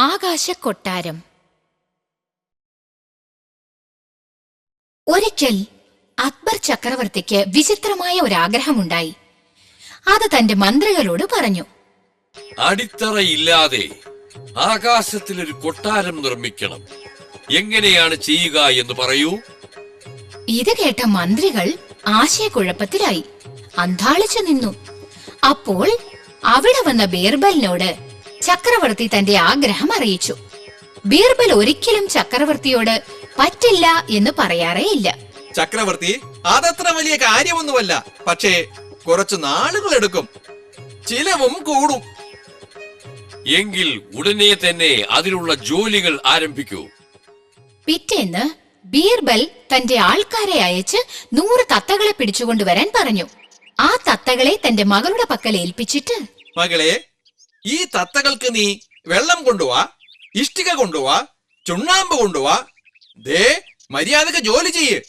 ആകാശക്കൊട്ടാരം. ഒരിക്കൽ അക്ബർ ചക്രവർത്തിക്ക് വിചിത്രമായ ഒരാഗ്രഹമുണ്ടായി. അത് തന്റെ മന്ത്രികളോട് പറഞ്ഞു. അടിത്തറയില്ലാതെ ആകാശത്തിലൊരു കൊട്ടാരം നിർമ്മിക്കണം. എങ്ങനെയാണ് ചെയ്യുക എന്ന് പറയൂ. ഇത് കേട്ട മന്ത്രികൾ ആശയക്കുഴപ്പത്തിലായി അന്ധാളിച്ചു നിന്നു. അപ്പോൾ അവിടെ വന്ന ബീർബലിനോട് ചക്രവർത്തി തന്റെ ആഗ്രഹം അറിയിച്ചു. ബീർബൽ ഒരിക്കലും ചക്രവർത്തിയോട് പറ്റില്ല എന്ന് പറയാറേയില്ല. ചക്രവർത്തി, അതത്ര വലിയ കാര്യമൊന്നുമല്ല. പക്ഷേ കുറച്ചു നാളുകൾ എടുക്കും, ചിലവും കൂടും. എങ്കിൽ ഉടനെ തന്നെ അതിനുള്ള ജോലികൾ ആരംഭിക്കൂ. പിറ്റേന്ന് ബീർബൽ തന്റെ ആൾക്കാരെ അയച്ച് 100 തത്തകളെ പിടിച്ചുകൊണ്ടുവരാൻ പറഞ്ഞു. ആ തത്തകളെ തന്റെ മകളുടെ പക്കൽ ഏൽപ്പിച്ചിട്ട്, മകളെ, ഈ തത്തകൾക്ക് നീ വെള്ളം കൊണ്ടുവാ, ഇഷ്ടിക കൊണ്ടുവാ, ചുണ്ണാമ്പ് കൊണ്ടുവാ, ദേ മര്യാദക്ക് ജോലി ചെയ്യ്,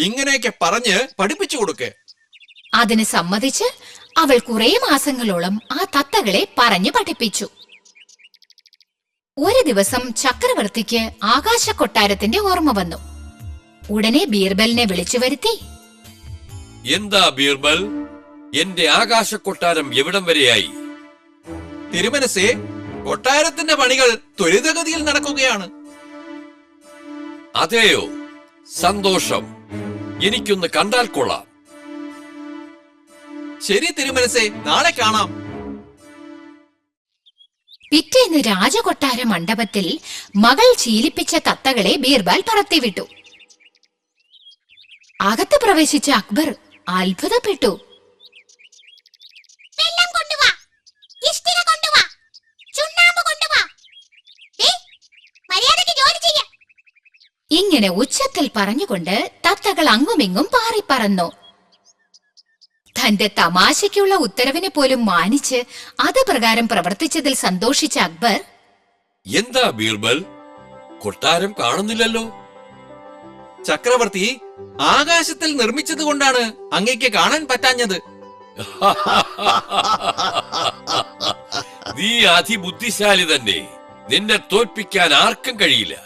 ഇങ്ങനെയൊക്കെ പറഞ്ഞ് പഠിപ്പിച്ചു കൊടുക്ക്. അതിന് സമ്മതിച്ച് അവൾ കുറെ മാസങ്ങളോളം ആ തത്തകളെ പറഞ്ഞു പഠിപ്പിച്ചു. ഒരു ദിവസം ചക്രവർത്തിക്ക് ആകാശക്കൊട്ടാരത്തിന്റെ ഓർമ്മ വന്നു. ഉടനെ ബീർബലിനെ വിളിച്ചു വരുത്തി. എന്താ ബീർബൽ, എന്റെ ആകാശക്കൊട്ടാരം എവിടം വരെയായി? തിരുമനസേ, കൊട്ടാരത്തിന്റെ പണികൾ ത്വരിതഗതിയിൽ നടക്കുകയാണ്. അതെയോ? സന്തോഷം. എനിക്കൊന്ന് കണ്ടാൽ കൊള്ളാം. ശരി തിരുമനസേ, നാളെ കാണാം. പിറ്റേന്ന് രാജകൊട്ടാര മണ്ഡപത്തിൽ മകൾ ശീലിപ്പിച്ച തത്തകളെ ബീർബൽ പറത്തിവിട്ടു. അകത്ത് പ്രവേശിച്ച അക്ബർ അത്ഭുതപ്പെട്ടു. ഇങ്ങനെ ഉച്ചത്തിൽ പറഞ്ഞുകൊണ്ട് തത്തകൾ അങ്ങുമിങ്ങും പാറിപ്പറന്നു. തന്റെ തമാശയ്ക്കുള്ള ഉത്തരവിനെ പോലും മാനിച്ച് അത് പ്രകാരം പ്രവർത്തിച്ചതിൽ സന്തോഷിച്ച അക്ബർ, എന്താ ബീർബൽ, കൊട്ടാരം കാണുന്നില്ലല്ലോ? ചക്രവർത്തി, ആകാശത്തിൽ നിർമ്മിച്ചത് കൊണ്ടാണ് അങ്ങേക്ക് കാണാൻ പറ്റാഞ്ഞത്. നീ അതിബുദ്ധിശാലി തന്നെ. നിന്നെ തോൽപ്പിക്കാൻ ആർക്കും കഴിയില്ല.